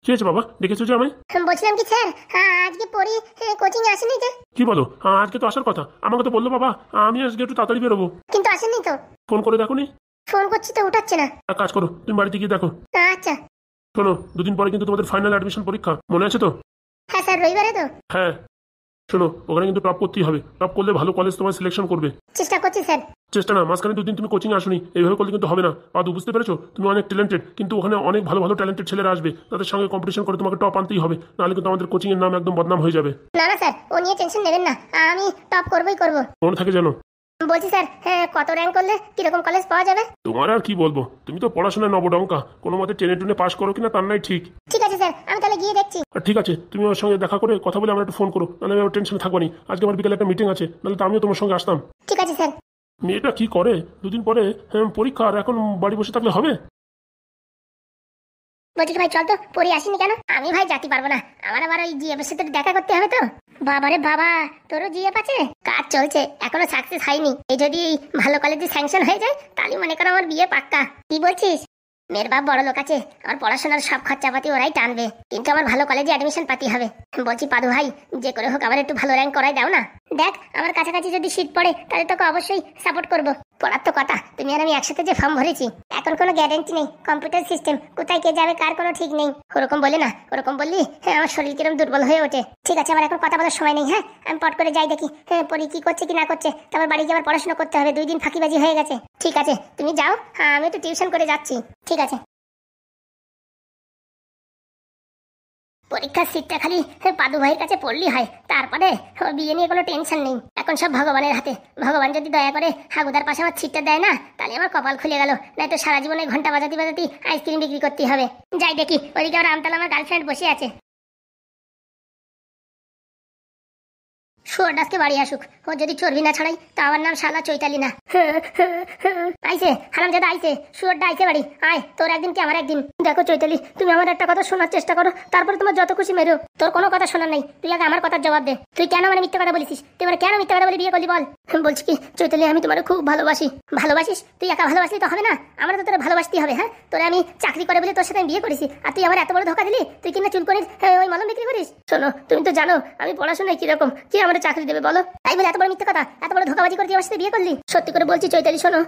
কি হয়েছে বাবা, ডেকেছো যে আমায়? বলছিলাম কি স্যার, আজকে পড়ি কোচিং এ আসেনি যে? কি বলো, আজকে তো আসার কথা, আমাকে তো বললো বাবা আমি আজকে একটু তাড়াতাড়ি বেরোবো। কিন্তু আসেনি তো। ফোন করে দেখো নি? ফোন করছি তো উঠাচ্ছে না। এক কাজ করো, তুমি বাড়িতে গিয়ে দেখো। আচ্ছা। শোনো, দুদিন পরে কিন্তু তোমাদের ফাইনাল অ্যাডমিশন পরীক্ষা, মনে আছে তো? হ্যাঁ স্যার, রবিবারে তো। হ্যাঁ শোনো, ওখানে কিন্তু টপ করতেই হবে, টপ করলে ভালো কলেজ তোমার সিলেকশন করবে। চেষ্টা করছি স্যার। চেষ্টা না, মাঝখানে দুদিন তুমি কোচিং আসোনি, এইভাবে করলে কিন্তু হবে না। পাদু, বুঝতে পেরেছো? তুমি অনেক ট্যালেন্টেড, কিন্তু ওখানে অনেক ভালো ভালো ট্যালেন্টেড ছেলেরা আসবে, তাদের সঙ্গে কম্পিটিশন করে তোমাকে টপ আনতেই হবে, নাহলে কিন্তু আমাদের কোচিং এর নাম একদম বদনাম হয়ে যাবে। না না স্যার, ও নিয়ে টেনশন নেবেন না, আমি টপ করবই করব। মনে থাকে জানো? বলছি স্যার, কত র্যাঙ্ক করলে কিরকম কলেজ পাওয়া যাবে? তোমার আর কি বলবো, তুমি তো পড়াশোনায় নবডঙ্কা, কোনো মতে টেনে টুনে পাস করো কিনা তার নাই ঠিক। ঠিক আছে স্যার, আমি তাহলে গিয়ে দেখছি। আর ঠিক আছে, তুমি ওর সঙ্গে দেখা করে কথা বলে আমার একটু ফোন করো, নাহলে আমি টেনশনে থাকবো না। আজকে আমার বিকেলে একটা মিটিং আছে, নাহলে তো আমিও তোমার সঙ্গে আসতাম। ঠিক আছে স্যার। মেয়েটা কি করে, দুদিন পরে পরীক্ষা, আর এখন বাড়ি বসে থাকলে হবে? বলছি ভাই চল তো, পড়ি আসিনি কেন? আমি ভাই যেতে পারবো না, আমার আবার ওই জিএফ এর সাথে দেখা করতে হবে তো। বাবারে বাবা, তোরও জিএফ আছে? কাজ চলছে, এখনো সাকসেস হয়নি। এই যদি ভালো কলেজে স্যাংশন হয়ে যায় তাহলে মনে করো আমার বিয়ে পাক্কা। কি বলছিস? মেয়ের বাপ বড় লোক আছে, আমার পড়াশোনার সব খরচাপাতি ওরাই টানবে, কিন্তু আমার ভালো কলেজে অ্যাডমিশন পাতি হবে। বলছি পাদু ভাই, যে করে হোক আমার একটু ভালো র্যাঙ্ক করাই দাও না। দেখ, আমার কাছাকাছি যদি সিট পড়ে তাহলে তোকে অবশ্যই সাপোর্ট করবো। পড়ার তো কথা, তুমি আর আমি একসাথে যে ফর্ম ভরেছি, এখন কোনো গ্যারেন্টি নেই। কম্পিউটার সিস্টেম, কোথায় কে যাবে কার কোনো ঠিক নেই। ওরকম বলে না, ওরকম বললি আমার শরীর কিরম দুর্বল হয়ে ওঠে। ঠিক আছে, আমার এখন কথা বলার সময় নেই। হ্যাঁ, আমি পট করে যাই দেখি পড়ি কি করছে কি না করছে, তারপর বাড়ি যাবার পড়াশোনা করতে হবে, 2 দিন ফাঁকিবাজি হয়ে গেছে। ঠিক আছে, তুমি যাও, আমি একটু টিউশন করে যাচ্ছি। ঠিক আছে। পরীক্ষার সিটটা খালি পাদু ভাইয়ের কাছে পড়লি হয়, তারপরে ওর বিয়ে নিয়ে কোনো টেনশন নেই। এখন সব ভগবানের হাতে। ভগবান যদি দয়া করে হাগুদার পাশে আমার সিটটা দেয় না, তাহলে আমার কপাল খুলে গেল, নাই তো সারা জীবনে ঘন্টা বাজাতে বাজাতে আইসক্রিম বিক্রি করতে হবে। যাই দেখি, ওইদিকে আমার আমতলা আমার গার্লফ্রেন্ড বসে আছে। সুয়ারদাসকে বাড়ি আসুক, ও যদি চর্বি না ছাড়াই তা আমার নাম শালা চৈতালি না। আইছে হারামজাদা, আইছে সুয়ারদা, আইছে বাড়ি। আয়, তোর একদিন কি আমার একদিন। দেখো চৈতালি, তুমি আমার একটা কথা শোনার চেষ্টা করো, তারপরে তোমার যত খুশি মেরো। তোর কোনো কথা শোনার নাই, তুই আগে আমার কথার জবাব দে। তুই কেন মানে মিথ্যা কথা বলেছিস? তুই মানে কেন মিথ্যা কথা বলে বিয়ে করলি বল? বলছি কি চৈতালি, আমি তোমার খুব ভালোবাসি। ভালোবাসিস? তুই একা ভালোবাসলি তো হবে না, আমার তো তোরা ভালোবাসতেই হবে। হ্যাঁ, তোরা আমি চাকরি করে বলে তোর সাথে আমি বিয়ে করেছি, আর তুই আমার এত বড় ধোকা দিলি। তুই কিনা চুল করিস, ওই মলম বিক্রি করিস। শোনো, তুমি তো জানো আমি পড়াশোনায় কিরকম, কি আমার চাকরি দেবে বলো? তাই বলে এত বড় মিথ্যা কথা, এত বড় ধোকাবাজি করে আমার সাথে বিয়ে করলি? সত্যি করে বলছি চৈতালি, শোনো,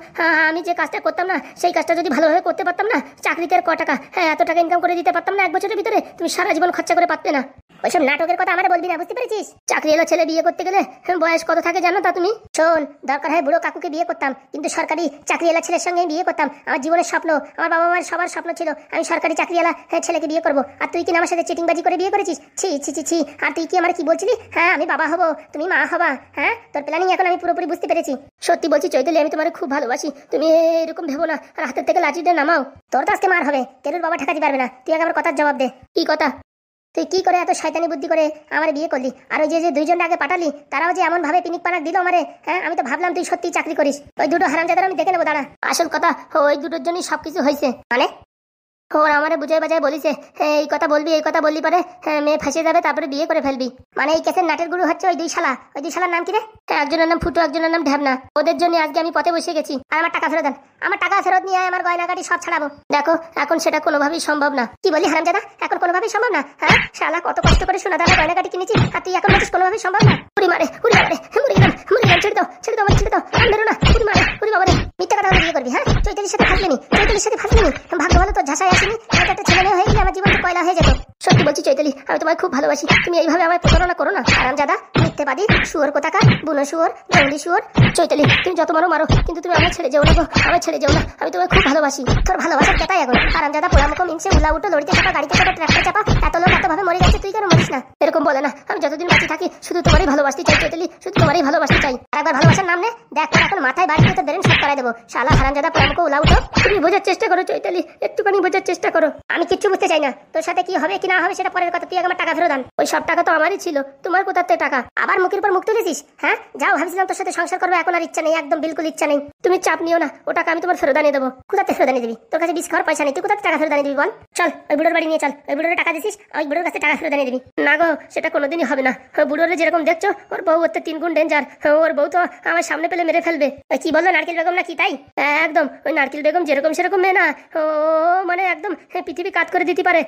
আমি যে কাজটা করতাম না, সেই কাজটা যদি ভালোভাবে করতে পারতাম না, চাকরিতে আর টাকা, এত টাকা ইনকাম করে দিতে পারতাম না 1 বছরের ভিতরে, তুমি সারা জীবন খরচা করে পারতে না। ওইসব নাটকের কথা আমার বলবি না, বুঝতে পেরেছিস? চাকরি এলো ছেলে বিয়ে করতে গেলে বয়স কত থাকে জানো তা তুমি? শোন, দরকার হয় বুড়ো কাকুকে বিয়ে করতাম, কিন্তু সরকারি চাকরি এলা ছেলের সঙ্গে বিয়ে করতাম। আমার জীবনের স্বপ্ন, আমার বাবা মায়ের সবার স্বপ্ন ছিল আমি সরকারি চাকরি এলা ছেলেকে বিয়ে করবো, আর তুই কিনা আমার সাথে চিটিংবাজি করে বিয়ে করেছিস। ছি ছি ছি ছি। আর তুই কি আমার কি বলছিলি? হ্যাঁ, আমি বাবা হব, তুমি মা হবা। হ্যাঁ, তোর প্ল্যানিং এখন আমি পুরোপুরি বুঝতে পেরেছি। সত্যি বলছি চৈতালি, আমি তোমার খুব ভালোবাসি, তুমি এরকম ভেবো না, আর হাতের থেকে লাঠি দিয়ে নামাও। তোর তো আজকে মার হবে, কেরুর বাবা ঠেকাতে পারবে না। তুই আগে আমার কথার জবাব দে। কি কথা? তুই কি করে এত শয়তানি বুদ্ধি করে আমার বিয়ে করলি? আর ওই যে 2জন আগে পাঠালি, তারাও যে এমন ভাবে পিনিক পানাক দিল আমারে। হ্যাঁ, আমি তো ভাবলাম তুই সত্যি চাকরি করিস। ওই দুটো হারামজাদার আমি দেখে নেবো, দাঁড়া। আসল কথা, ওই দুটোর জন্যই সবকিছু হয়েছে। মানে ওর আমারে বুঝাই বাজায় বলিছে, এই কথা বলবি, এই কথা বললি পারে মেয়ে ফাঁসিয়ে যাবে, তারপরে বিয়ে করে ফেলবি। মানে এই কেসের নাটের গুরু হচ্ছে ওই 2 শালা। ওই 2 শালার নাম কি রে? একজনের নাম ফুটো, একজনের নাম ঢ্যাবনা। ওদের জন্য আজকে আমি পথে বসে গেছি। আর আমার টাকা ফেরত দেন, আমার টাকা ফেরত নিয়ে আমার গয়নাগাটি সব ছাড়াবো। দেখো, এখন সেটা কোনোভাবেই সম্ভব না। কি বলি হারামজাদা, এখন কোনোভাবেই সম্ভব না? হ্যাঁ, শালা কত কষ্ট করে সোনা দানা গয়নাগাটি কিনেছি, আর তুই এখন বলছিস কোনোভাবেই সম্ভব না? উড়ি মারে, উড়ি মারে, মুড়ি গেলাম, ছেড়ে দাও, ছেড়ে দাও, ছেড়ে দাও, আর মেরো না। উড়ি মারে, উড়ি বাবারে, মিথ্যা কথা বিয়ে করবি? হ্যাঁ, চৈতালির সাথে ফাঁসলিনি, চৈতালির সাথে ফাঁসলিনি। ভাগ্য ভালো তোর ঝাঁসায় আসেনি, একটা ছেলে হয়ে গেলে আমার জীবন কয়লা হয়ে যেত। সত্যি বলছি চৈতালি, আমি তোমায় খুব ভালোবাসি, তুমি এইভাবে আমায় প্রতারণা করো না। হারামজাদা, মিথ্যেবাদী, শুয়োর কোথাকার, বুনো শুয়োর, জঙ্গলি শুয়োর। চৈতালি, তুমি যত মারো মারো, কিন্তু তুমি আমায় ছেড়ে যেও না গো, আমায় ছেড়ে যেও না। আমি তোমায় খুব ভালোবাসি। তোর ভালোবাসার কথাই এখন। হারামজাদা, পোড়ামুখো মিনসে উল্লা উঠো, লড়িতে চাপা, গাড়িতে চাপা, ট্রাক্টর চাপা, এত লোক এতভাবে মরে যাচ্ছে, তুই কেন মরিস না? এরকম বলে না, আমি যতদিন বাঁচি থাকি শুধু তোমারই ভালোবাসতে চাই চৈতালি, শুধু তোমারই ভালোবাসতে চাই। আর একবার ভালোবাসার নাম নে, দেখ তোর এখন মাথায় বাড়ি দিয়ে তোর ব্রেন শর্ট করাই দেবো। শালা হারামজাদা, পোড়ামুখো উল্লা উঠো। তুমি বোঝার চেষ্টা করো চৈতালি, একটুখানি বোঝার চেষ্টা করো। আমি কিচ্ছু বুঝতে চাই না, তোর সাথে কি হবে কি না হবে সেটা পরের কথা। তুই আমার টাকা ফেরত দান। ওই সব টাকা তো আমারই ছিল, তোমার কোথার থেকে টাকা? আবার মুখের উপর মুখ তুলেছিস? হ্যাঁ, যাও, ভাবছিলাম তোর সাথে সংসার করবো, এখন আর ইচ্ছা নেই, একদম বিলকুল ইচ্ছা নেই। তুমি চাপ নিও না, ও টাকা আমি তোমার ফেরত আনিয়ে দেবো। কোথাতে ফেরত আনিয়ে দিবি? তোর কাছে 20 খাওয়ার পয়সা নেই, তুই কোথাতে টাকা ফেরত আনিয়ে দিবি বল? চল, ওই বুড়োর বাড়ি নিয়ে চল, ওই বুড়োর টাকা দিছিস, ওই বুড়োর কাছে টাকা ফেরত আনিয়ে দিবি। না গো, সে সেটা কোনোদিনই হবে না। বুড়োরে যেরকম দেখছো, ওর বউ ওর 3 গুণ ডেঞ্জার। ওর বউ তো আমার সামনে পেলে মেরে ফেলবে। কি বললো নারকেল বেগম না কি তাই? একদম ওই নারকেল বেগম যেরকম সেরকম মেয়ে না, ও মানে একদম পৃথিবী কাজ করে দিতে পারে।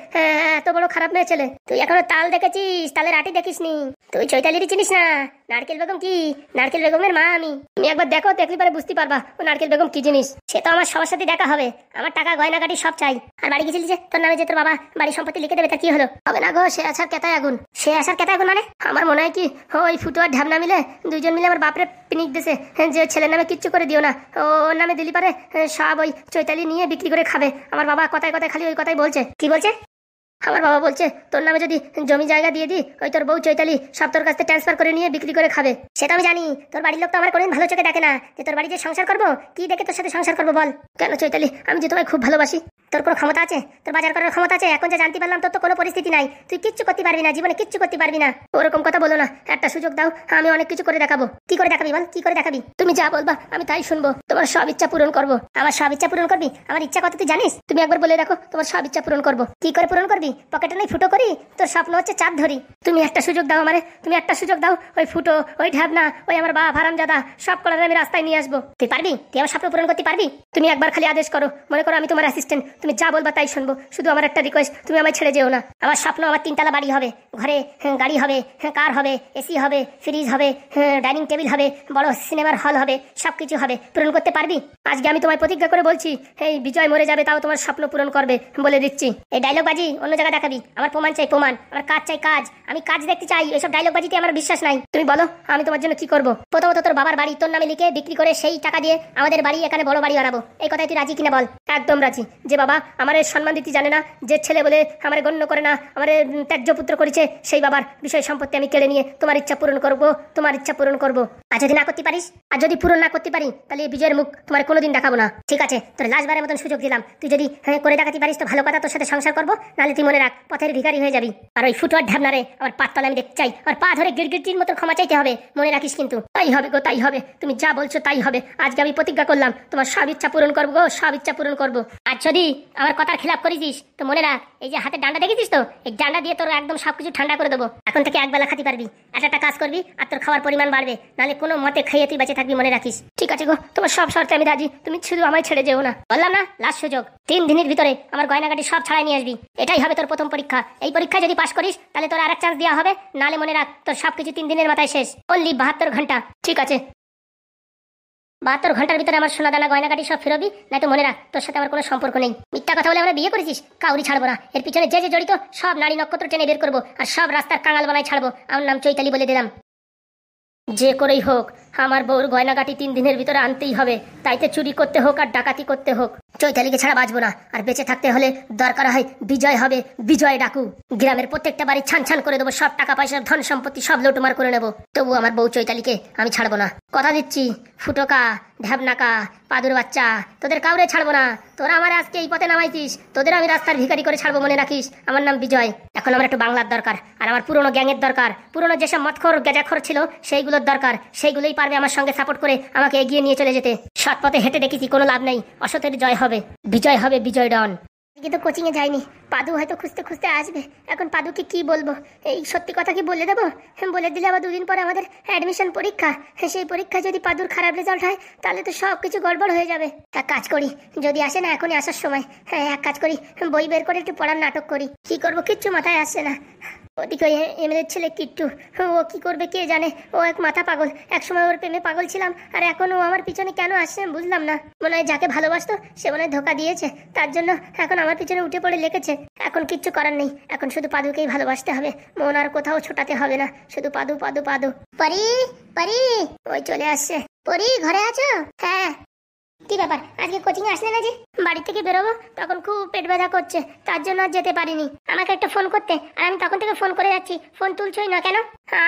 এত বড় খারাপ মেয়ে ছেলে। তুই এখনো তাল দেখেছিস, তালের আটি দেখিসনি। তুই চৈতালির চিনিস না। নারকেল বেগম কি? নারকেল বেগমের মা আমি। তুমি একবার দেখো, দেখলি পরে বুঝতে পারবা ও নারকেল বেগম কি জিনিস। সে তো আমার সবার সাথে দেখা হবে। আমার টাকা গয়নাগাটি সব চাই। আর বাড়ি গেছিলি যে তোর নামে যে তোর বাবা বাড়ি সম্পত্তি লিখে দেবে, তা কি হলো? হবে না গো, সে আসার কেতায় আগুন। সে আসার কেতায় আগুন মানে? আমার মনে হয় কি ওই ফুটো আর ঢাবনা মিলে দুইজন মিলে আমার বাপরে পিনিক দিছে যে ছেলের নামে কিচ্ছু করে দিও না, ওর নামে দিলি পারে সব ওই চৈতালি নিয়ে বিক্রি করে খাবে। আমার বাবা কথায় কথায় খালি ওই কথাই বলছে। কি বলছে? আমার বাবা বলছে তোর নামে যদি জমি জায়গা দিয়ে দিই, ওই তোর বউ চৈতালি সব তোর কাছ থেকে ট্রান্সফার করে নিয়ে বিক্রি করে খাবে। সেটা আমি জানি। তোর বাড়ির লোক তো আমার কোনোদিন ভালো চোখে দেখে না। যে তোর বাড়িতে সংসার করবো, কি দেখে তোর সাথে সংসার করবো বল? কেন চৈতালি, আমি যে তোমায় খুব ভালোবাসি। তোর কোনো ক্ষমতা আছে? তোর বাজার করার ক্ষমতা আছে? এখন যা জানতে পারলাম তোর তো কোনো পরিস্থিতি নাই। তুই কিচ্ছু করতে পারবি না, জীবনে কিচ্ছু করতে পারবি না। ওরকম কথা বলো না, একটা সুযোগ দাও, আমি অনেক কিছু করে দেখাবো। কি করে দেখাবি বল? কি করে দেখাবি? তুমি যা বলবা আমি তাই শুনবো। তোমার সব ইচ্ছা পূরণ করবো। আমার সব ইচ্ছা পূরণ করবি? আমার ইচ্ছা কত তুই জানিস? তুমি একবার বলে দেখো, তোমার সব ইচ্ছা পূরণ করবো। কি করে পূরণ করবি? পকেটে নেই ফুটো করি? তোর স্বপ্ন হচ্ছে চাঁদ ধরি। তুমি একটা সুযোগ দাও আমারে, তুমি একটা সুযোগ দাও। ওই ফুটো, ওই ঢাবনা, ওই আমার বাপ হারামজাদা সব করার আমি রাস্তায় নিয়ে আসবো। তুই পারবি? তুই আমার স্বপ্ন পূরণ করতে পারবি? তুমি একবার খালি আদেশ করো, মনে করো আমি তোমার অ্যাসিস্ট্যান্ট, তুমি যা বলবা তাই শুনবো। শুধু আমার একটা রিকোয়েস্ট, তুমি আমায় ছেড়ে যেও না। আমার স্বপ্ন আমার 3 তলা বাড়ি হবে, ঘরে গাড়ি হবে, কার হবে, এসি হবে, ফ্রিজ হবে, ডাইনিং টেবিল হবে, বড় সিনেমার হল হবে, সবকিছু হবে। পূরণ করতে পারবি? আজকে আমি তোমায় প্রতিজ্ঞা করে বলছি, এই বিজয় মরে যাবে তাও তোমার স্বপ্ন পূরণ করবে, বলে দিচ্ছি। এই ডায়লগ বাজি অন্য জায়গায় দেখাবি। আমার প্রমাণ চাই, প্রমাণ। আমার কাজ চাই, কাজ। আমি কাজ দেখতে চাই। এসব ডায়লগ বাজিতে আমার বিশ্বাস নাই। তুমি বলো আমি তোমার জন্য কি করবো? প্রথমত তোর বাবার বাড়ি তোর নামে লিখে বিক্রি করে সেই টাকা দিয়ে আমাদের বাড়ি এখানে বড় বাড়ি বানাবো। এই কথায় তুই রাজি কিনা বল? একদম রাজি। যে বাবা আমার সম্মান দিতে জানে না, যে ছেলে বলে আমার গণ্য করে না, আমার ত্যায্য পুত্র করেছে, সেই বাবার বিষয় সম্পত্তি আমি কেড়ে নিয়ে তোমার ইচ্ছা পূরণ করবো, তোমার ইচ্ছা পূরণ করবো। আর যদি না করতে পারিস, আর যদি পূরণ না করতে পারি, তাহলে এই বিজয়ের মুখ তোমার কোনোদিন দেখাবো না। ঠিক আছে? তোর লাস্টবারের মতন সুযোগ দিলাম। তুই যদি করে দেখাতে পারিস তো ভালো কথা, তোর সাথে সংসার করবো। নাহলে তুই মনে রাখ, পথের ভিখারি হয়ে যাবি। আর ওই ফুটুয়ার ঢাবনারে আমার পাততলা আমি দেখতে চাই। আর পা ধরে গিরগিটির মতো ক্ষমা চাইতে হবে, মনে রাখিস কিন্তু। তাই হবে গো, তাই হবে। তুমি যা বলছো তাই হবে। আজকে আমি প্রতিজ্ঞা করলাম, তোমার সব ইচ্ছা পূরণ করবো গো, সব ইচ্ছা পূরণ করবো। আর যদি আমার কথার খেলাপ করিস তো মনে রাখ, এই যে হাতে ডান্ডা দেখেছিস তো, এই ডান্ডা দিয়ে তোর একদম সবকিছু ঠান্ডা করে দেবো। এখন থেকে একবেলা খাতে পারবি, একটা কাজ করবি, আর তোর খাওয়ার পরিমাণ বাড়বে। নাহলে কোনো মতে খাইয়ে তুই বেঁচে থাকবি, মনে রাখিস। ঠিক আছে গো, তোমার সব শর্তে আমি রাজি। তুমি শুধু আমায় ছেড়ে যেও না। বললাম না, লাস্ট সুযোগ। 3 দিনের ভিতরে আমার গয়নাগাটি সব ছাড়াই নিয়ে আসবি। এটাই হবে তোর প্রথম পরীক্ষা। এই পরীক্ষায় যদি পাশ করিস তাহলে তোর আরেক চান্স দেওয়া হবে। নাহলে মনে রাখ, তোর সবকিছু 3 দিনের মাথায় শেষ। অনলি 72 ঘন্টা। ঠিক আছে? 72 ঘন্টার ভিতরে আমার সোনা দানা গয়নাগাটি সব ফেরবি, না তো মনে রাখ তোর সাথে আমার কোনো সম্পর্ক নেই। মিথ্যা কথা বলে আমরা বিয়ে করেছিস, কাউরি ছাড়বো না। এর পিছনে যে যে জড়িত সব নারী নক্ষত্র টেনে বের করবো, আর সব রাস্তার কাঙাল বানায় ছাড়বো। আমার নাম চৈতালি বলে দিলাম। যে করেই হোক আমার বউর গয়নাগাটি 3 দিনের ভিতরে আনতেই হবে। তাইতে চুরি করতে হোক আর ডাকাতি করতে হোক, চৈতালিকে ছাড়া বাঁচবো না। আর বেঁচে থাকতে হলে দরকার হয় বিজয় হবে, বিজয় ডাকু। গ্রামের প্রত্যেকটা বাড়ি ছান ছান করে দেবো, সব টাকা পয়সা ধন সম্পত্তি সব লুটমার করে নেবো। তবু আমার বউ চৈতালিকে আমি ছাড়বো না। কথা দিচ্ছি, ফুটোকা, ঢ্যাবনাকা, পাদুর বাচ্চা, তোদের কাউরে ছাড়বো না। তোরা আমার আজকে এই পথে নামাইছিস, তোদের আমি রাস্তার ভিখারি করে ছাড়বো, মনে রাখিস। আমার নাম বিজয়। এখন আমার একটু বাংলার দরকার, আর আমার পুরনো গ্যাংয়ের দরকার। পুরনো যেসব মদখোর গেজাখোর ছিল সেইগুলোর দরকার। সেইগুলোই পারবে আমার সঙ্গে সাপোর্ট করে আমাকে এগিয়ে নিয়ে চলে যেতে। সৎ পথে হেঁটে দেখেছি কোনো লাভ নেই। অসতের জয় হবে, বিজয় হবে, বিজয় ডন। কিন্তু কোচিং এ যাইনি, পাদু হয়তো খুঁজতে খুঁজতে আসবে। এখন পাদুকে কি বলবো? এই সত্যি কথা কি বলে দেবো? বলে দিলে আবার 2 দিন পরে আমাদের অ্যাডমিশন পরীক্ষা। সেই পরীক্ষায় যদি পাদুর খারাপ রেজাল্ট হয় তাহলে তো সব কিছু গড়বড় হয়ে যাবে। এক কাজ করি, যদি আসে না এখনই আসার সময়, এক কাজ করি, বই বের করে একটু পড়ার নাটক করি। কি করবো কিচ্ছু মাথায় আসছে না। ওদিকে এমএলএর ছেলে কিট্টু, ও কি করবে কে জানে। ও এক মাথা পাগল। এক সময় ওর প্রেমে পাগল ছিলাম, আর এখন ও আমার পিছনে কেন আসছে বুঝলাম না। মনে হয় যাকে ভালোবাসতো সে মনে হয় ধোকা দিয়েছে, তার জন্য এখন আমার পিছনে উঠে পড়ে লেগেছে। এখন কিচ্ছু করার নেই, এখন শুধু পাদুকেই ভালোবাসতে হবে। মন আর কোথাও ছোটাতে হবে না, শুধু পাদু পাদু পাদু। পরি পরি, ওই চলে আসছে। পরি ঘরে আছো? হ্যাঁ। কি ব্যাপার, আজকে কোচিং এ আসলে না যে? বাড়ি থেকে বেরোবো তখন খুব পেট ব্যথা করছে, তার জন্য আর যেতে পারিনি। আমাকে একটা ফোন করতে, আর আমি তখন থেকে ফোন করে যাচ্ছি, ফোন তুলছই না কেন?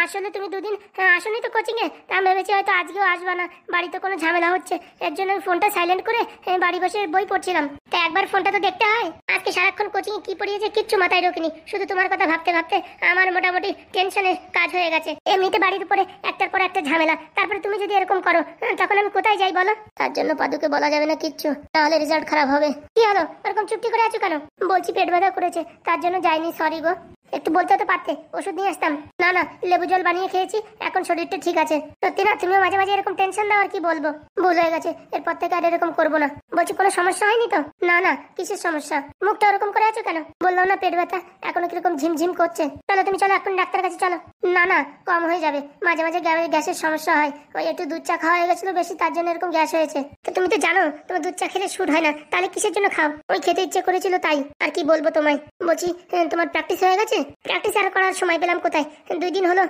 আসলে তুমি 2 দিন আসোনি তো কোচিং এ, তা আমি ভেবেছি হয়তো আজকেও আসবা না, বাড়িতে কোনো ঝামেলা হচ্ছে। এর জন্য আমি ফোনটা সাইলেন্ট করে বাড়ি বসে বই পড়ছিলাম। তা একবার ফোনটা তো দেখতে হয়। আজকে সারাক্ষণ কোচিং এ কি পড়িয়েছে কিচ্ছু মাথায় ঢোকেনি, শুধু তোমার কথা ভাবতে ভাবতে আমার মোটামুটি টেনশনের কাজ হয়ে গেছে। এমনিতে বাড়ির উপরে একটার পর একটা ঝামেলা, তারপরে তুমি যদি এরকম করো তখন আমি কোথায় যাই বলো? তার জন্য পাদুকে বলা যাবে না কিচ্ছু, তাহলে রেজাল্ট খারাপ হবে। কি হলো এরকম চুপটি করে আছো কেন? বলছি পেট ব্যথা করেছে, তার জন্য যাইনি, সরি গো। একটু বলতে তো পারতে, ওষুধ নিয়ে আসতাম। না না, লেবু জল বানিয়ে খেয়েছি, এখন শরীরটা ঠিক আছে। সত্যি না, তুমিও মাঝে মাঝে এরকম টেনশন দাও, আর কি বলবো, ভুল হয়ে গেছে, এরপর থেকে আর এরকম করবো না। বলছি কোনো সমস্যা হয়নি তো? না না, কিসের সমস্যা? মুখটা ওরকম করে আছো কেন? বললাম না পেট ব্যথা, এখনো কিরকম ঝিমঝিম করছে। চলো তুমি চলো, এখন ডাক্তারের কাছে চলো। না না, কম হয়ে যাবে, মাঝে মাঝে গ্যাসের সমস্যা হয়, ওই একটু দুধ চা খাওয়া হয়ে গেছিল বেশি, তার জন্য এরকম গ্যাস হয়েছে। তো তুমি তো জানো তোমার দুধ চা খেলে শুট হয় না, তাহলে কিসের জন্য খাও? ওই খেতে ইচ্ছে করেছিল তাই, আর কি বলবো তোমায়। বলছি তোমার প্র্যাকটিস হয়ে গেছে? প্র্যাকটিস আর করার সময় পেলাম কোথায়, 2 দিন হলো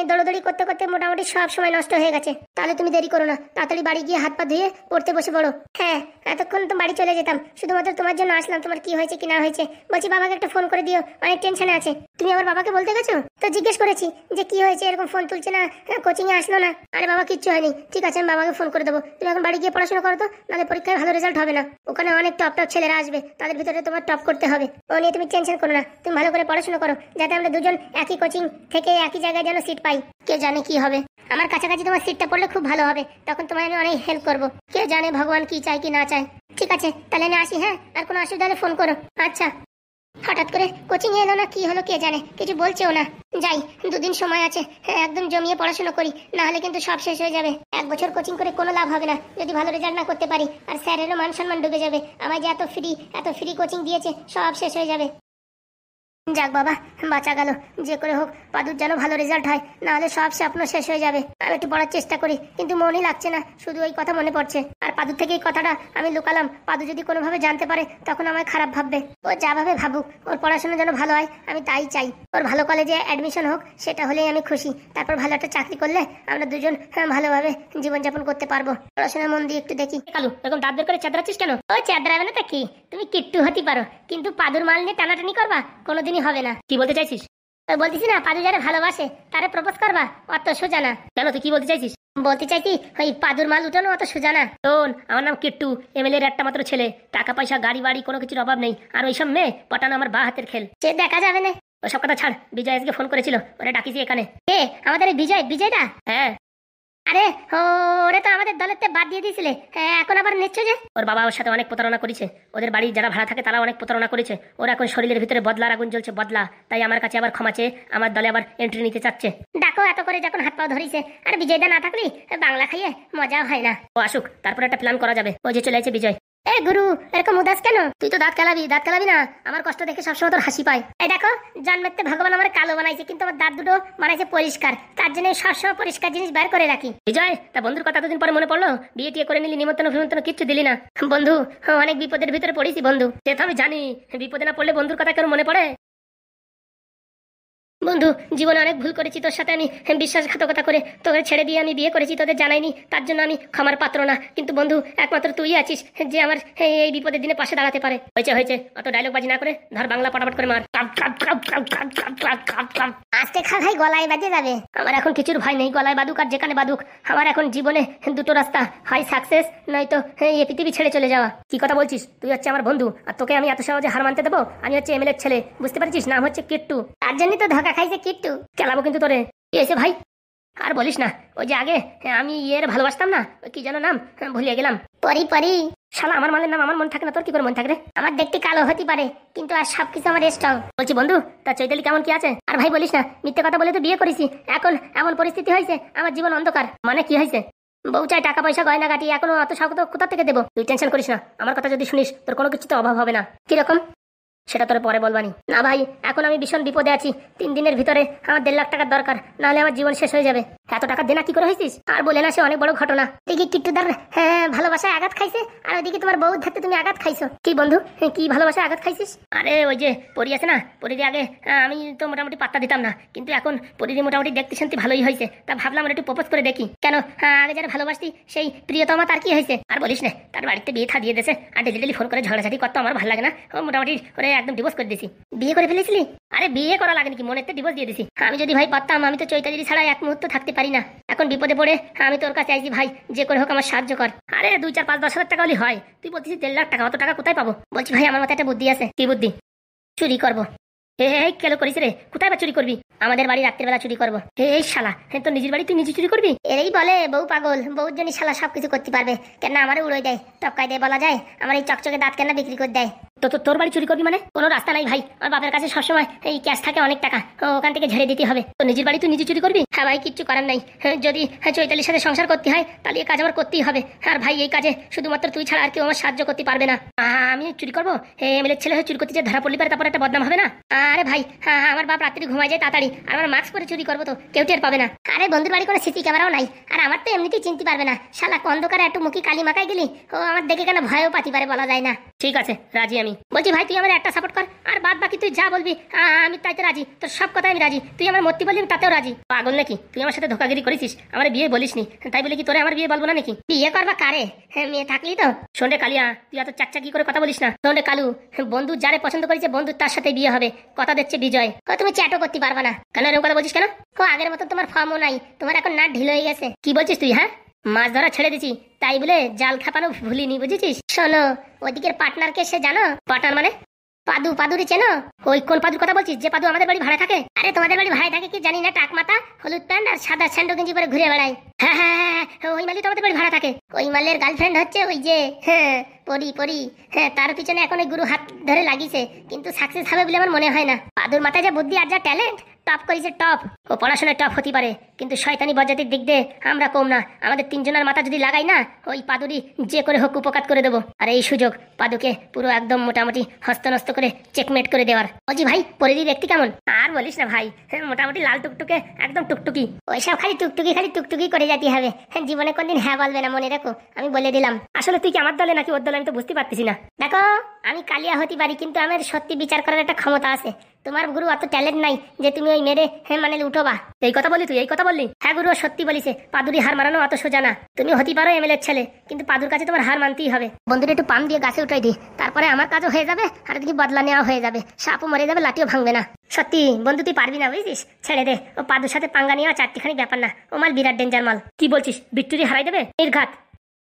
দৌড়দৌড়ি করতে করতে মোটামুটি সব সময় নষ্ট হয়ে গেছে। তাহলে তুমি দেরি করো না, তাড়াতাড়ি বাড়ি গিয়ে হাত পা ধুয়ে পড়তে বসে পড়ো। হ্যাঁ, এতক্ষণ তো বাড়ি চলে যেতাম, শুধুমাত্র তোমার জন্য আসলাম, তোমার কি হয়েছে কি না হয়েছে। বলছি বাবাকে একটা ফোন করে দিও, অনেক টেনশনে আছে। তুমি আবার বাবাকে বলতে গেছো? তো জিজ্ঞেস করেছি যে কি হয়েছে, এরকম ফোন তুলছে না, কোচিং এ আসলো না। আরে বাবা কিচ্ছু হয়নি, ঠিক আছে, আমি বাবাকে ফোন করে দেবো। তুমি এখন বাড়ি গিয়ে পড়াশোনা করো তো, নাহলে পরীক্ষায় ভালো রেজাল্ট হবে না। ওখানে অনেক টপ টপ ছেলেরা আসবে, তাদের ভিতরে তোমার টপ করতে হবে। ও নিয়ে তুমি টেনশন করো না, তুমি ভালো করে পড়াশোনা করো, যাতে আমরা দুজন একই কোচিং থেকে একই জায়গায় যেন সিট পাই। কে জানে কি হবে, আমার কাছাকাছি তোমার সিটটা পড়লে খুব ভালো হবে, তখন তোমায় আমি অনেক হেল্প করবো। কে জানে ভগবান কি চায় কি না চায়। ঠিক আছে, তাহলে আমি আসি। হ্যাঁ, আর কোনো অসুবিধা হলে ফোন করো। আচ্ছা। হঠাৎ করে কোচিং এলো না, কি হলো কে জানে, কিছু বলছেও না। যাই, 2 দিন সময় আছে, হ্যাঁ একদম জমিয়ে পড়াশোনা করি, না হলে কিন্তু সব শেষ হয়ে যাবে। 1 বছর কোচিং করে কোনো লাভ হবে না যদি ভালো রেজাল্ট না করতে পারি, আর স্যারেরও মান সম্মান ডুবে যাবে। আমায় যে এত ফ্রি কোচিং দিয়েছে, সব শেষ হয়ে যাবে। যাক বাবা, বাঁচা গেল। যে করে হোক পাদুর যেন ভালো রেজাল্ট হয়, না হলে সব স্বপ্ন শেষ হয়ে যাবে। আমি একটু পড়ার চেষ্টা করি, কিন্তু মনই লাগছে না, শুধু ওই কথা মনে পড়ছে। আর পাদুর থেকে এই কথাটা আমি লুকালাম, পাদু যদি কোনোভাবে জানতে পারে তখন আমায় খারাপ ভাববে। ও যা ভাবে ভাবুক, ওর পড়াশোনা যেন ভালো হয়, আমি তাই চাই। ওর ভালো কলেজে অ্যাডমিশন হোক, সেটা হলেই আমি খুশি। তারপর ভালো একটা চাকরি করলে আমরা দুজন ভালোভাবে জীবনযাপন করতে পারবো। পড়াশোনার মন দিয়ে একটু দেখি। কালু এরকম দাঁত বের করে চাদরাচ্ছিস কেন? ও চাদরাবে না তা কি, তুমি কিট্টু হতে পারো, কিন্তু পাদুর মাল নিয়ে টানাটানি করবা কোনোদিনই হবে না। কি বলতে চাইছিস? বলতেছি না, পাদু যারা ভালোবাসে তারে প্রপোজ করবা, অত সোজা না। কেন, তুই কি বলতে চাইছিস? বলতে চাইছি ওই পাদুর মাল উঠানো অত সোজা না। শোন, আমার নাম কিট্টু, এমএলএ এর একটা মাত্র ছেলে, টাকা পয়সা গাড়ি বাড়ি কোনো কিছুর অভাব নেই, আর ওইসব মেয়ে পটানো আমার বা হাতের খেল। সে দেখা যাবে না, ওসব কথা ছাড়। বিজয় আজকে ফোন করেছিল, ওরা ডাকিছি এখানে। এ আমাদের বিজয়টা? হ্যাঁ। আরে ওরে তো আমাদের দলের বাদ দিয়ে দিয়েছিলে, এখন আবার নিচ্ছে যে? ওর বাবা ওর সাথে অনেক প্রতারণা করেছে, ওদের বাড়ি যারা ভাড়া থাকে তারা অনেক প্রতারণা করেছে। ওরা এখন শরীরের ভিতরে বদলার আগুন জ্বলছে, বদলা। তাই আমার কাছে আবার ক্ষমা চেয়ে আমার দলে আবার এন্ট্রি নিতে চাচ্ছে। ডাকো, এত করে যখন হাত পা ধরিছে। আর বিজয়দা না থাকলে বাংলা খাইয়ে মজা হয় না। ও আসুক, তারপর একটা প্ল্যান করা যাবে। ও যে চলে আছে বিজয়। এ গুরু, এরকম উদাস কেন? তুই তো দাঁত কালাবি না। আমার কষ্ট দেখে সবসময় তোর হাসি পায়। এই দেখো, জন্মেতে ভগবান আমার কালো বানাইছে, কিন্তু আমার দাঁত দুটো বানাইছে পরিষ্কার, তার জন্য সবসময় পরিষ্কার জিনিস বের করে রাখি। বিজয়, তা বন্ধুর কথা এতদিন পরে মনে পড়লো? বিয়ে টিয়ে করে নিলি, নিমন্ত্রণ কিচ্ছু দিলি না। বন্ধু, অনেক বিপদের ভিতরে পড়েছি বন্ধু, সে তো আমি জানি। বিপদে না পড়লে বন্ধুর কথা কেন মনে পড়ে? বন্ধু, জীবনে অনেক ভুল করেছি তোর সাথে, আমি বিশ্বাসঘাতকতা করে তোকে ছেড়ে দিয়ে আমি বিয়ে করেছি, তোদের জানাইনি, তার জন্য আমি ক্ষমার পাত্র না। কিন্তু বন্ধু, একমাত্র তুই আছিস যে আমার এই বিপদের দিনে পাশে দাঁড়াতে পারে। হয়েছে, অত ডায়লগ বাজি না করে ধর বাংলা পটাপট করে মার। আস্তে খা ভাই, গলায় বাজে যাবে। আমার এখন কিছুর ভয় নেই, গলায় বাদুক আর যেখানে বাদুক। আমার এখন জীবনে দুটো রাস্তা, হয় সাকসেস নয়তো এই পৃথিবী ছেড়ে চলে যাওয়া। কি কথা বলছিস? তুই হচ্ছে আমার বন্ধু, আর তোকে আমি এত সহজে হার মানতে দেবো? আমি হচ্ছে এমএলএর ছেলে, বুঝতে পারছিস? নাম হচ্ছে কিট্টু, তার জন্য তো ধোকা খাইছে কিট্টু। খেলাবো কিন্তু তোরে। এসে ভাই, আর বলিস না, ওই যে আগে আমি ভালোবাসতাম না, কি যেন নাম, ভুলিয়ে গেলাম। পরি। শালা, আমার মালের নাম আমার মনে থাকে না, তোর কি করে মনে থাকবে? আমার দেখতে কালো হতে পারে, কিন্তু আর সবকিছু আমার স্ট্রং। বলছি বন্ধু, তা চৈতালি কেমন কি আছে? আর ভাই বলিস না, মিথ্যে কথা বলে তো বিয়ে করেছি, এখন এমন পরিস্থিতি হয়েছে আমার জীবন অন্ধকার। মানে কি হয়েছে? বউ চাই, টাকা পয়সা গয়না গাটি, এখনো অত শখ তো কোথা থেকে দেবো? তুই টেনশন করিস না, আমার কথা যদি শুনিস তোর কোনো কিছুতে অভাব হবে না। কিরকম সেটা তোর পরে বলবানি। না ভাই, এখন আমি ভীষণ বিপদে আছি, 3 দিনের ভিতরে আমার 1.5 লাখ টাকার দরকার, নাহলে আমার জীবন শেষ হয়ে যাবে। এত টাকা দেনা কি করে হয়েছিস? আর বলে না, সে অনেক বড় ঘটনা। দেখি কিট্টুদার ভালোবাসায় আঘাত খাইছে, আর ওইদিকে তোমার বউ থাকতে তুমি আঘাত খাইছো। কি বন্ধু, কি ভালোবাসায় আঘাত খাইছিস? আরে ওই যে পরি আছে না, পরিদি আগে আমি তো মোটামুটি পাত্তা দিতাম না, কিন্তু এখন পরিদি মোটামুটি দেখতে শুনতে ভালোই হয়েছে, তা ভাবলাম একটু প্রপোজ করে দেখি। কেন, আগে যারা ভালোবাসতি সেই প্রিয়তমা, তার কি হয়েছে? আর বলিস না, তার বাড়িতে বিয়ে থা দিয়ে দিয়েছে, আর ডেলি ফোন করে ঝগড়াঝাটি করতো, আমার ভালো লাগে না। ও মোটামুটি ওরে একদম ডিভোর্স করে দিয়েছি। বিয়ে করে ফেলেছিলি? আরে বিয়ে করা লাগেনি, কি মনে ডিভোর্স দিয়ে দিছি। আমি যদি ভাই পারতাম, আমি তো চৈতালি ছাড়া এক মুহূর্ত থাকতে পারি না। এখন বিপদে পড়ে আমি তোর কাছে আইছি ভাই, যে করে হোক আমার সাহায্য কর। আরে 2, 4, 5, 10 হাজার টাকা হলে হয়, তুই বলছিস 1.5 লাখ টাকা, অত টাকা কোথায় পাবো? বলছি ভাই, আমার মাথায় একটা বুদ্ধি আছে। কি বুদ্ধি? চুরি করবো। এই কেন করিস রে? কোথায় বা চুরি করবি? আমাদের বাড়ি রাত্রিবেলা চুরি করবো। এই শালা, তোর নিজের বাড়ি তুই নিজে চুরি করবি? এরই বলে বউ পাগল, বউর জন্য শালা সবকিছু করতে পারবে। কেন আমারও উড়োই দেয়, টপকাই দেয়, বলা যায় আমার এই চকচকে দাঁত কেন বিক্রি করে দেয়। তো তোর বাড়ি চুরি করবি মানে? কোনো রাস্তা নাই ভাই, আমার বাপের কাছে সবসময় এই ক্যাশ থাকে অনেক টাকা, ওখান থেকে ঝেড়ে দিতে হবে। তো নিজের বাড়ি তুই নিজে চুরি করবি? হ্যাঁ ভাই, কিচ্ছু করার নাই, যদি চৈতালির সাথে সংসার করতে হয় তাহলে এই কাজ আমার করতেই হবে। আর ভাই এই কাজে শুধুমাত্র তুই ছাড়া আর কেউ আমার সাহায্য করতে পারবে না। আমি চুরি করবো? এমএলএর ছেলে হয়ে চুরি করতে যে ধরা পড়লি পারে, তারপর একটা বদনাম হবে না? আরে ভাই, আমার বাপ রাত্রি ঘুমায় যায় তাড়াতাড়ি, আর আমার মাস্ক পরে চুরি করবো তো কেউ টের পাবে না। আরে বন্ধুর বাড়ি কোনো সিসি ক্যামেরাও নাই, আর আমার তো এমনিতেই চিনতে পারবে না। শালা অন্ধকারে একটু মুখী কালি মাখাই গেলি, ও আমার দেখে কেন ভয়ও পাতি পারে বলা যায় না। ঠিক আছে, রাজি আমি। বলছি ভাই, তুই আমার একটা সাপোর্ট কর, আর বাদ বাকি তুই যা বলবি আমি তাইতে রাজি। তোর সব কথাই আমি রাজি। তুই আমার মূর্তি বলবি তাতেও রাজি। পাগল নাকি তুই? আমার সাথে ধোকাগিরি করেছিস, আমার বিয়ে বলিসনি, তাই বলে কি তোরে আমার বিয়ে বলবো না নাকি? বিয়ে করবা কারে? মেয়ে থাকলি তো। শোন রে কালিয়া, তুই এত চাকচা কি করে কথা বলিস না। শোন রে কালু, বন্ধু যারে পছন্দ করেছে বন্ধু তার সাথে বিয়ে হবে, কথা দিচ্ছে বিজয়। ও তুমি চ্যাটও করতে পারবা না কেন? এরকম কথা বলছিস কেন? ও আগের মতো তোমার ফর্মও নাই, তোমার এখন নাট ঢিল হয়ে গেছে। কি বলছিস তুই? হ্যাঁ, মাছ ধরা ছেড়ে দিছি তাই বলে জাল খাপানো ভুলিনি, বুঝেছিস? শোনো, ওদিকের পার্টনারকে সে জানো? পার্টনার মানে? পাদুরি চেনো? ওই কোন পাদুর কথা বলছিস যে পাদু আমাদের বাড়ি ভাড়া থাকে? আরে তোমাদের বাড়ি ভাড়া থাকে কি জানি না, টাক মাথা, হলুদ প্যান্ট আর সাদা স্যান্ডো গেঞ্জি পরে ঘুরে বেড়ায়। হ্যাঁ হ্যাঁ হ্যাঁ, ওই মালি তো আমাদের বাড়ি ভাড়া থাকে। ওই মালের গার্লফ্রেন্ড হচ্ছে ওই যে পরি। হ্যাঁ, তার পিছনে এখন ওই গুরু হাত ধরে লাগিয়েছে, কিন্তু সাকসেস হবে বলে আমার মনে হয় না। পাদুর মাথায় যা বুদ্ধি আর যা ট্যালেন্ট, টপ করেছে টপ। ও পড়াশোনায় টপ হতে পারে, কিন্তু শয়তানি বজ্জাতির দিক দিয়ে আমরা কম না। আমাদের তিনজনের মাথা যদি লাগাই না, ওই পাদুরি যে করে হোক উপকাত করে দেবো। আর এই সুযোগ পাদুকে পুরো একদম মোটামুটি হস্তনস্ত করে চেকমেট করে দেওয়ার। বলছি ভাই, পরিধি দেখতে কেমন? আর বলিস না ভাই, মোটামুটি লাল টুকটুকে, একদম টুকটুকি। ওইসব খালি টুকটুকি করে যেতে হবে, জীবনে কোনদিন হ্যাঁ বলবে না, মনে রাখো, আমি বলে দিলাম। আসলে তুই কি আমার দলে নাকি ওর দলে আমি তো বুঝতে পারতেছি না। দেখো, আমি কালিয়া হতে পারি, কিন্তু আমার সত্যি বিচার করার একটা ক্ষমতা আছে। তোমার গুরু অত ট্যালেন্ট নাই যে তুমি ওই মেরে মানে উঠোবা। এই কথা বলি তুই? এই কথা বললি? হ্যাঁ গুরু সত্যি বলিছে, পাদুরি হার মারানো অত সোজা না। তুমি হতে পারো এমএলএর ছেলে, কিন্তু পাদুর কাছে তোমার হার মানতেই হবে। বন্ধুটা একটু পাম দিয়ে গাছে উঠাই দিই, তারপরে আমার কাজও হয়ে যাবে, আর এদিকে বদলা নেওয়া হয়ে যাবে। সাপও মরে যাবে, লাঠিও ভাঙবে না। সত্যি বন্ধু, তুই পারবি না বুঝছিস? ছেড়ে দে, ও পাদুর সাথে পাঙ্গা নেওয়া চারটিখানি ব্যাপার না। ও মাল বিরাট ডেঞ্জার মাল। কি বলছিস? ভিক্টোরি হারাই দেবে? নির্ঘাত,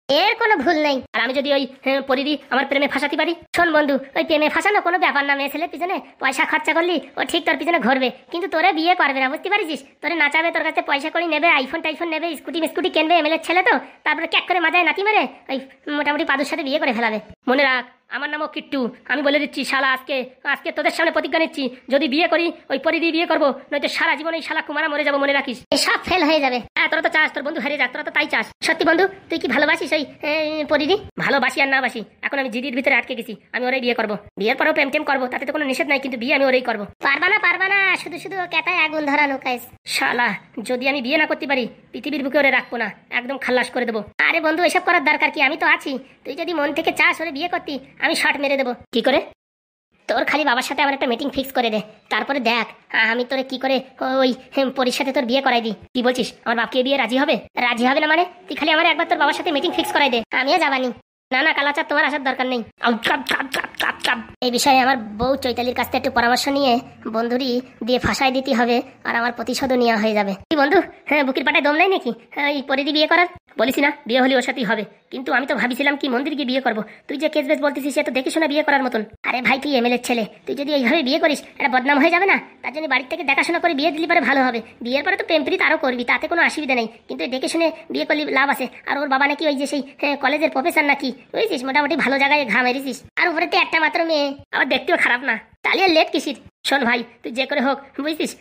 এর কোনো ভুল নেই। আর আমি যদি ওই পরিধি আমার প্রেমে ফাঁসাতে পারি? শোন বন্ধু, ওই প্রেমে ফাঁসানো কোনো ব্যাপার না। মেয়ে ছেলের পিছনে পয়সা খরচা করলি ও ঠিক তোর পিছনে ঘুরবে, কিন্তু তোরে বিয়ে করবে না, বুঝতে পারিস? তোরে নাচাবে, তোর কাছে পয়সা করে নেবে, আইফোন নেবে, স্কুটি কিনবে এমএলএর ছেলে তো, তারপরে ক্যাক করে মাজায় নাতি মেরে ওই মোটামুটি পাদুর সাথে বিয়ে করে ফেলাবে। মনে রাখ, আমার নামও কিট্টু। আমি বলে দিচ্ছি শালা, আজকে তোদের সামনে প্রতিজ্ঞা নিচ্ছি, যদি বিয়ে করি ওই পরিধি বিয়ে করবো, নয়তো সারা জীবন এই শালা কুমারা মরে যাবো, মনে রাখিস। সব ফেল হয়ে যাবে। হ্যাঁ, তোরা তো চাস তোর বন্ধু হারিয়ে যাক, তোরা তো তাই চাস। সত্যি বন্ধু, তুই কি ভালোবাসিস ওই পরিধি? ভালোবাসি আর না বাসি, এখন আমি জিদির ভিতরে আটকে গেছি। আমি ওরাই বিয়ে করবো, বিয়ের পরেও প্রেম টেম করবো, তাতে তো কোনো নিষেধ নাই, কিন্তু বিয়ে আমি ওরাই করবো। পারবা না, শুধু কেতায় আগুন ধরানো কাজ। শালা, যদি আমি বিয়ে না করতে পারি, পৃথিবীর বুকে ওরে রাখবো না, একদম খাল্লাস করে দেবো। আরে বন্ধু, এসব করার দরকার কি? আমি তো আছি। তুই যদি মন থেকে চাস ওরে বিয়ে করতি, আমি শর্ট মেরে দেবো। কি করে? তোর খালি বাবার সাথে আমার একটা মিটিং ফিক্স করে দে, তারপরে দেখ আমি তোরে কি করে ওই পরির সাথে তোর বিয়ে করাই দিই। কি বলছিস? আমার বাপকে বিয়ে রাজি হবে? রাজি হবে না মানে? তুই খালি আমার একবার তোর বাবার সাথে মিটিং ফিক্স করাই দে, আমিও যাবানি। না কালাচাঁদ, তোমার আসার দরকার নেই। এই বিষয়ে আমার বউ চৈতালির কাছ থেকে একটু পরামর্শ নিয়ে বন্ধুরই দিয়ে ফাঁসাই দিতে হবে, আর আমার প্রতিশোধও নেওয়া হয়ে যাবে। কি বন্ধু, বুকির পাটায় দম নাই নাকি এই পরিধি বিয়ে করার? বলিস না বিয়ে হলে ওর সাথেই হবে, কিন্তু আমি তো ভাবিছিলাম কি মন্দির গিয়ে বিয়ে করবো। তুই যে কেস বেস বলতেছিস, সে তো দেখে শোনা বিয়ে করার মতন। আরে ভাই, তুই এমএলএর ছেলে, তুই যদি এইভাবে বিয়ে করিস এটা বদনাম হয়ে যাবে না? তার জন্য বাড়ির থেকে দেখাশোনা করে বিয়ে দিলে পরে ভালো হবে। বিয়ের পরে তো প্রেম প্রীত আরও করবি, তাতে কোনো অসুবিধা নেই, কিন্তু দেখে শুনে বিয়ে করলে লাভ আছে। আর ওর বাবা নাকি ওই যে সেই কলেজের প্রফেসর নাকি, বুঝছিস? মোটামুটি ভালো জায়গায় ঘা মেরেছিস, আর উপরে তো একটা মাত্র মেয়ে, আবার দেখতেও খারাপ না, তাহলে লেট কিসির? শোন ভাই, তুই যে করে হোক, বুঝছিস,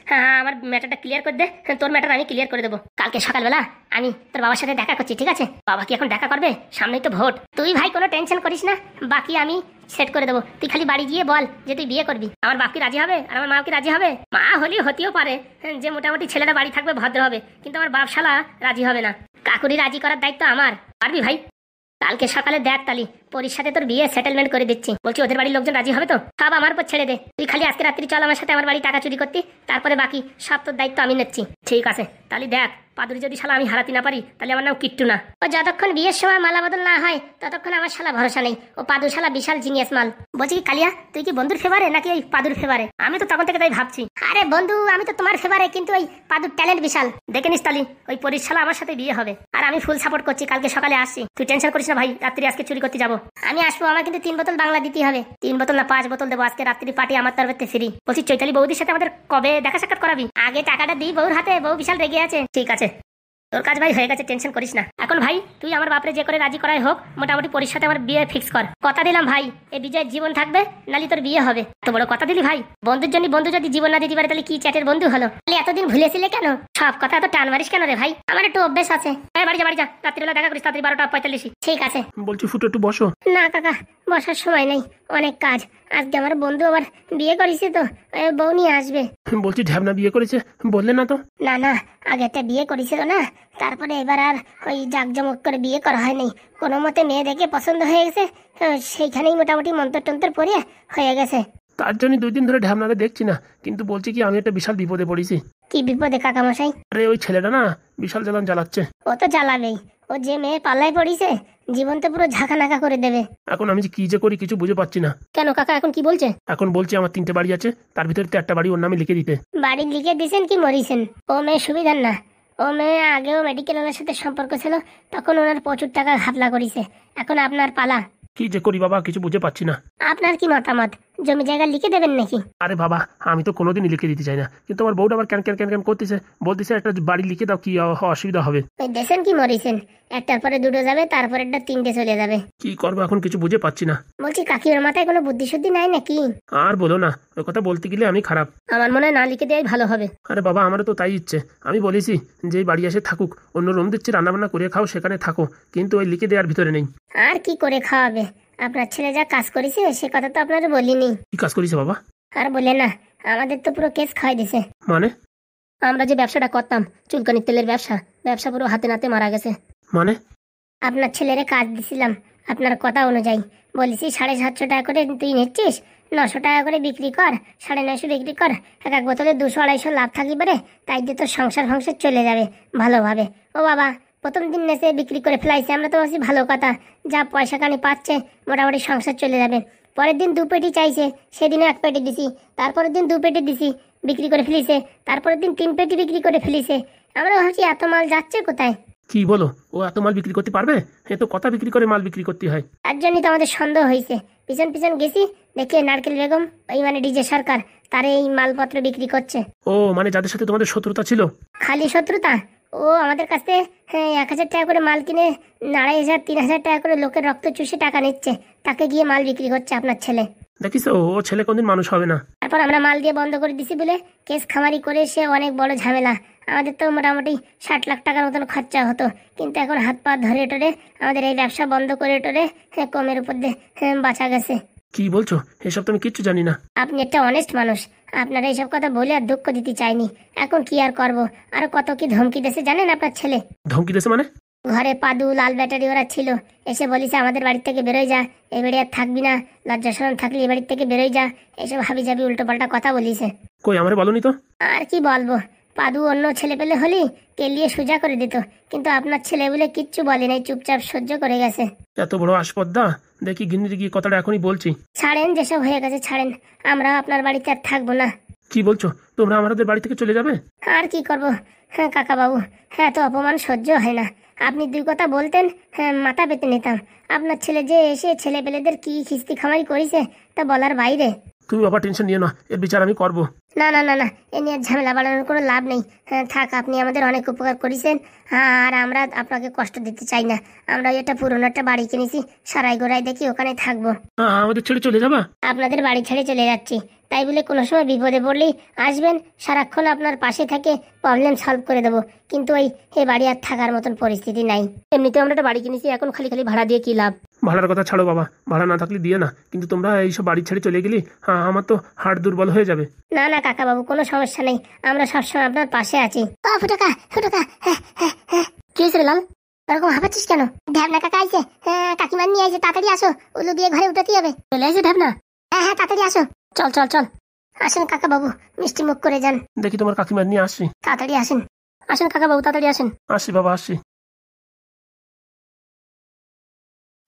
আমার ম্যাটারটা ক্লিয়ার করে দে। তোর ম্যাটার আমি ক্লিয়ার করে দেবো। কালকে সকালবেলা আমি তোর বাবার সাথে দেখা করছি, ঠিক আছে? বাবা কি এখন দেখা করবে? সামনেই তো ভোট। তুই ভাই কোনো টেনশন করিস না, বাকি আমি সেট করে দেবো। তুই খালি বাড়ি গিয়ে বল যে তুই বিয়ে করবি। আমার বাপ কি রাজি হবে? আর আমার মা কি রাজি হবে? মা হলেও হতেও পারে যে মোটামুটি ছেলেটা বাড়ি থাকবে, ভদ্র হবে, কিন্তু আমার বাপ শালা রাজি হবে না। কাকুরি রাজি করার দায়িত্ব আমার। পারবি ভাই? কালকে সকালে দেখ তালি, পরির সাথে তোর বিয়ে সেটেলমেন্ট করে দিচ্ছি। বলছি ওদের বাড়ির লোকজন রাজি হবে তো? সব আমার উপর ছেড়ে দে। তুই খালি আজকে রাত্রি চল আমার সাথে আমার বাড়ি টাকা চুরি করতি, তারপরে বাকি সব তোর দায়িত্ব আমি নিচ্ছি। ঠিক আছে, তাহলে দেখ পাদুরি যদি শালা আমি হারাতে না পারি, তাহলে আমার নাম কিট্টু না। ও যতক্ষণ বিয়ের সময় মালা বদল না হয় ততক্ষণ আমার শালা ভরসা নেই। ও পাদু শালা বিশাল জিনিয়াস মাল। বলছি কি কালিয়া, তুই কি বন্ধুর ফেভারে নাকি ওই পাদুর ফেভারে? আমি তো তখন থেকে তাই ভাবছি। আরে বন্ধু, আমি তো তোমার ফেভারে, কিন্তু ওই পাদুর ট্যালেন্ট বিশাল। দেখে নিস তালি, ওই পরির শালা আমার সাথে বিয়ে হবে, আর আমি ফুল সাপোর্ট করছি। কালকে সকালে আসছি, তুই টেনশন করিস না ভাই। রাত্রি আজকে চুরি করতে যাবো, আমি আসবো। আমার কিন্তু 3 বোতল বাংলা দিতে হবে। 3 বোতল না 5 বোতল দেবো। আজকে রাত্রি পার্টি আমার তরফে ফ্রি। বলছি চৈতালি বৌদির সাথে আমাদের কবে দেখা সাক্ষাৎ করাবি? আগে টাকাটা দিই বউর হাতে, বউ বিশাল রেগে আছে। ঠিক আছে। তোর কাজ ভাই হয়ে গেছে, টেনশন করিস না। এখন ভাই তুই আমার বাপরে যে করে রাজি করাই হোক, মোটামুটি পরির সাথে আমার বিয়ে ফিক্স কর। কথা দিলাম ভাই, এই বিজয়ের জীবন থাকবে, নালি তোর বিয়ে হবে। এত বড় কথা দিলি ভাই। বন্ধুর জন্য বন্ধু যদি জীবন না দিতে পারে তাহলে কি চ্যাটের বন্ধু হলো? তাহলে এতদিন ভুলেছিলে কেন? সব কথা এত টান মারিস কেন রে ভাই? আমার একটু অভ্যেস আছে। বাড়ি যা বাড়ি যা, রাত্রিবেলা দেখা করিস, তাড়াতাড়ি 12:45। ঠিক আছে। বলছি ফুটো একটু বসো। না কাকা, বসার সময় নেই, অনেক কাজ। আজকে আমার বন্ধু আবার বিয়ে করেছে তো, বউ নিয়ে আসবে। বলছি ঢ্যাবনা বিয়ে করেছে, বললে না তো? না না, আগে একটা বিয়ে করেছিল না, তারপরে এবার আর ওই জাঁকজমক করে বিয়ে করা হয়নি। কোনো মতে মেয়ে দেখে পছন্দ হয়ে গেছে, তো সেইখানেই মোটামুটি মন্তর টন্তর পরে হয়ে গেছে। তার জন্য 2 দিন ধরে ঢ্যাবনারে দেখছি না, কিন্তু বলছি কি আমি একটা বিশাল বিপদে পড়েছি। কি বিপদে কাকামশাই? আরে ওই ছেলেটা না বিশাল জ্বালান জ্বালাচ্ছে। ও তো জ্বালাবেই, ও যে মেয়ে পাল্লায় পড়িছে, জীবন তো পুরো ঝাঁকানাকা করে দেবে। এখন আমি যে কি যে করি কিছু বুঝে পাচ্ছি না। কেন কাকা, এখন কি বলছে? এখন বলছি আমার 3টে বাড়ি আছে, তার ভিতরে 1টা বাড়ি ওর নামে লিখে দিতে। বাড়ি লিখে দিছেন কি মরিছেন? ও মেয়ে সুবিধার না। ও মেয়ে আগেও মেডিকেল ওনার সাথে সম্পর্ক ছিল, তখন ওনার প্রচুর টাকা ঘাপলা করেছে। এখন আপনার পালা। কি যে করি বাবা কিছু বুঝে পাচ্ছি না। আপনার কি মতামত, জমি জায়গা লিখে দেবেন নাকি? আরে বাবা আমি তো কোনোদিনই লিখে দিতে চাই না, কিন্তু আমার বউটা আবার ক্যান ক্যান ক্যান ক্যান করতেছে, বলতেছে একটা বাড়ি লিখে দাও, কি অসুবিধা হবে? ওই দেশেন কি মরিছেন, একটার পরে 2টো যাবে, তারপরে 3টে চলে যাবে। কি করবো এখন কিছু বুঝে পাচ্ছি না। বলছি কাকিমার মাথায় কোনো বুদ্ধি শুদ্ধি নাই নাকি? আর বলো না, ওই কথা বলতে গেলে আমি খারাপ। আমার মনে হয় না লিখে দেওয়াই ভালো হবে। আরে বাবা আমারও তো তাই ইচ্ছে। আমি বলেছি যে এই বাড়ি এসে থাকুক, অন্য রুম দিচ্ছি, রান্নাবান্না করে খাও, সেখানে থাকো, কিন্তু ওই লিখে দেওয়ার ভিতরে নেই। আর কি করে খাওয়াবে? আপনার ছেলে যা কাজ করেছে সে কথা তো আপনারা বলিনি। কি কাজ করেছে বাবা? আর বলে না, আমাদের তো পুরো কেস খাওয়াই দিছে। মানে? আমরা যে ব্যবসাটা করতাম, চুলকানির তেলের ব্যবসা পুরো হাতে নাতে মারা গেছে। মানে? আপনার ছেলেরে কাজ দিছিলাম, আপনার কথা অনুযায়ী বলেছি 750 টাকা করে তুই নিচ্ছিস, 900 টাকা করে বিক্রি কর, 950 বিক্রি কর, এক বোতলে 200-250 লাভ থাকি পারে, তাই দিয়ে তোর সংসার চলে যাবে ভালোভাবে। ও বাবা, প্রথম দিন নেচে বিক্রি করে ফেলাইছে, আমরা তো ভাবছি ভালো কথা, যা পয়সা কানি পাচ্ছে মোটামুটি সংসার চলে যাবে। পরের দিন 2 পেটি চাইছে, সেদিনও 1 পেটি দিছি, তারপরের দিন 2 পেটি দিছি, বিক্রি করে ফেলিছে, তারপরের দিন 3 পেটি বিক্রি করে ফেলিছে। আমরা ভাবছি এত মাল যাচ্ছে কোথায়? কি বলো, ও এত মাল বিক্রি করতে পারবে? এ তো কথা বিক্রি করে মাল বিক্রি করতে হয়। তার জন্যই তো আমাদের সন্দেহ হয়েছে। পিছন পিছন গেছি, দেখি নারকেল বেগম, ওই মানে ডিজে সরকার, তার এই মালপত্র বিক্রি করছে। ও মানে যাদের সাথে তোমাদের শত্রুতা ছিল? খালি শত্রুতা? ও আমাদের কাছ থেকে 1000 টাকা করে মাল কিনে 2500-3000 টাকা করে লোকের রক্ত চুষে টাকা নিচ্ছে, তাকে গিয়ে মাল বিক্রি করছে আপনার ছেলে। দেখিস ও ছেলে কোনদিন মানুষ হবে না। তারপর আমরা মাল দিয়ে বন্ধ করে দিছি বলে কেস খামারি করে সে অনেক বড় ঝামেলা। আমাদের তো মোটামুটি 60 লাখ টাকার মতন খরচা হতো, কিন্তু এখন হাত পা ধরে টরে আমাদের এই ব্যবসা বন্ধ করে টরে কমের উপর দিয়ে বাঁচা গেছে। কি বলছো? এসব তো আমি কিচ্ছু জানি না। আপনি একটা অনেস্ট মানুষ, আপনারা এইসব কথা বলে আর দুঃখ দিতে চাইনি। এখন কি আর করব, আর কত কি ধমকি দিয়েছে জানেন আপনার ছেলে? ধমকি দিয়েছে মানে? ঘরে পাদু, লাল ব্যাটারি ওরা ছিল, এসে বলিছে আমাদের বাড়ি থেকে বেরোয় যা, এই বাড়ি আর থাকবি না, লজ্জা শরম থাকলে এই বাড়ির থেকে বেরোয় যা, এসব হাবি জাবি উল্টো পাল্টা কথা বলিছে। কই আমারে বলনি তো? আর কি বলবো, পাদু অন্য ছেলে পেলে হলি কেলিয়ে সোজা করে দিত, কিন্তু আপনার ছেলে বলে কিচ্ছু বলে নাই, চুপচাপ সহ্য করে গেছে। এত বড় আসপদ্দা, দেখি গিন্নিতে গিয়ে কথাটা এখনই বলছি। ছাড়েন, যেসব হয়ে গেছে ছাড়েন, আমরা আপনার বাড়িতে আর থাকবো না। কি বলছো, তোমরা আমাদের বাড়ি থেকে চলে যাবে? আর কি করব, হ্যাঁ কাকা বাবু, হ্যাঁ তো অপমান সহ্য হয় না। আপনি 2 কথা বলতেন, হ্যাঁ মাথা পেতে নিতাম। আপনার ছেলে যে এসে ছেলে পেলেদের কি খিস্তি খামারি করেছে তা বলার বাইরে। তুমি বাবা টেনশন নিও না, এর বিচার আমি করবো। না না না না, এ নিয়ে ঝামেলা বাড়ানোর কোনো লাভ নেই। হ্যাঁ থাক, আপনি আমাদের অনেক উপকার করেছেন, আর আমরা আপনাকে কষ্ট দিতে চাই না। আমরা এটা পুরনো একটা বাড়ি কিনেছি, সারাই গোড়ায় দেখি ওখানে থাকবো। আমাদের ছেড়ে চলে যাবা? আপনাদের বাড়ি ছেড়ে চলে যাচ্ছি, তাই বলে কোনো সময় বিপদে পড়লেই আসবেন, সারাক্ষণ আপনার পাশে থেকে প্রবলেম সলভ করে দেবো, কিন্তু এই বাড়ি আর থাকার মতন পরিস্থিতি নাই। এমনিতে আমরা একটা বাড়ি কিনেছি, এখন খালি খালি ভাড়া দিয়ে কি লাভ? ভাড়ার কথা ছাড়ো বাবা, ভাড়া না থাকলে দিয়ে না, কিন্তু তোমরা এইসব বাড়ি ছেড়ে চলে গেলি আমার তো হাড় দুর্বল হয়ে যাবে। না না কাকা বাবু, কোনো সমস্যা নেই, আমরা সবসময় আপনার পাশে আছি। ফুটকা ফুটকা, কি হয়েছে লাল, এরকম হাঁপাচ্ছিস কেন? ঢ্যাবনা কাকা আইছে, কাকিমার নিয়ে আইছে, তাড়াতাড়ি আসো, উলু দিয়ে ঘরে উঠাতে হবে। চলে আসে ঢ্যাবনা? হ্যাঁ হ্যাঁ তাড়াতাড়ি আসো, চল চল চল। আসেন কাকা বাবু, মিষ্টি মুখ করে যান। দেখি তোমার কাকিমার নিয়ে আসছি। তাড়াতাড়ি আসেন, আসেন কাকা বাবু, তাড়াতাড়ি আসেন। আসছি বাবা আসছি।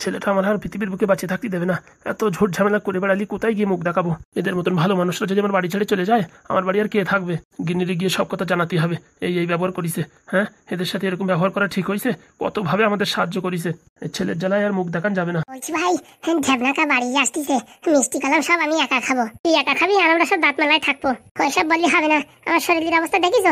ছেলেটা আমার আর পৃথিবীর বুকে বাঁচিয়ে থাকতে দেবে না। এত ঝোট ঝামেলা করে বেড়ালি, কোথায় গিয়ে মুখ দেখাবো? এদের মতন ভালো মানুষরা যদি আমার বাড়ি ছেড়ে চলে যায়, আমার বাড়ি আর কে থাকবে? গিন্নিরে গিয়ে সব কথা জানাতে হবে, এই ব্যবহার করিছে। হ্যাঁ, এদের সাথে এরকম ব্যবহার করা ঠিক হয়েছে? কতভাবে আমাদের সাহায্য করিছে। ছেলের জ্বালায় আর মুখ দেখান যাবে না। বলছি ভাই, ঢ্যাবনাকা বাড়ি আসতেছে, মিষ্টি কালাম সব আমি একা খাবো, তুই একা খাবি আর আমরা সব দাঁত মেলায় থাকবো। ওইসব বললে হবে না, আমার শরীরের অবস্থা দেখিস,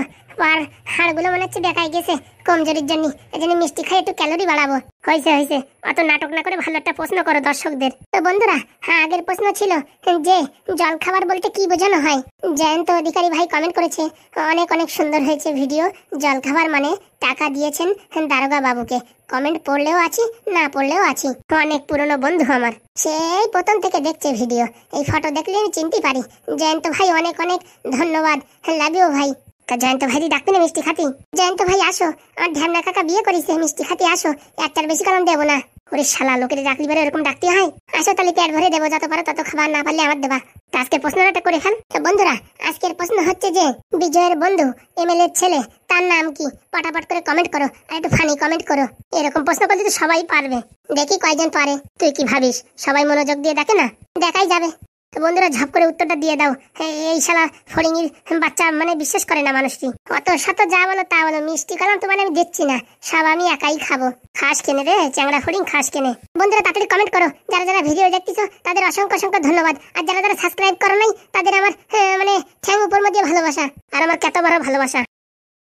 আর হাড়গুলো মনে হচ্ছে বেকায় গেছে, কমজোরির জন্য, এজন্য মিষ্টি খাই একটু ক্যালোরি বাড়াবো। হয়েছে হয়েছে, অত নাটক না করে ভালো একটা প্রশ্ন করো দর্শকদের। তো বন্ধুরা, হ্যাঁ, আগের প্রশ্ন ছিল যে জল খাবার বলতে কি বোঝানো হয়। জয়ন্ত অধিকারী ভাই কমেন্ট করেছে, অনেক অনেক সুন্দর হয়েছে ভিডিও। জল খাবার মানে টাকা দিয়েছেন দারোগা বাবুকে। কমেন্ট পড়লেও আছি, না পড়লেও আছি। অনেক পুরনো বন্ধু আমার, সেই প্রথম থেকে দেখছে ভিডিও। এই ফটো দেখলে আমি চিনতে পারি। জয়ন্ত ভাই অনেক অনেক ধন্যবাদ, লাভ ইউ ভাই। তা জয়ন্ত ভাই ডাকবে না মিষ্টি খাতি? জয়ন্ত ভাই আসো, আমার ঢ্যামনা কাকা বিয়ে করেছে, মিষ্টি খাতি আসো। একটার বেশি কারণ দেবো না। ওরে শালা, লোকের ডাকলি বেরো এরকম ডাকতে হয়? আসো তাহলে পেট ভরে দেবো, যত পারো তত খাবার, না পারলে আমার দেবা। তো আজকের প্রশ্নটা করে ফেল। তো বন্ধুরা, আজকের প্রশ্ন হচ্ছে যে বিজয়ের বন্ধু এমএলএ ছেলে, তার নাম কি? পটাপট করে কমেন্ট করো, আর একটু ফানি কমেন্ট করো। এরকম প্রশ্ন করলে তো সবাই পারবে, দেখি কয়জন পারে। তুই কি ভাবিস সবাই মনোযোগ দিয়ে দেখে না? দেখাই যাবে। তো বন্ধুরা, ঝপ করে উত্তরটা দিয়ে দাও। এই শালা ফড়িংয়ের বাচ্চা মানে বিশ্বাস করে না মানুষটি। অত শত যা বলো তা বলো, মিষ্টি কলাম তোমার আমি দিচ্ছি না, সব আমি একাই খাবো। খাস কেনে রে চ্যাংড়া ফড়িং, খাস কেনে। বন্ধুরা তাড়াতাড়ি কমেন্ট করো, যারা যারা ভিডিও দেখতেছো তাদের অসংখ্য অসংখ্য ধন্যবাদ। আর যারা যারা সাবস্ক্রাইব করো নাই তাদের আমার মানে ঠ্যাং উপর মধ্যে ভালোবাসা, আর আমার কত বড় ভালোবাসা।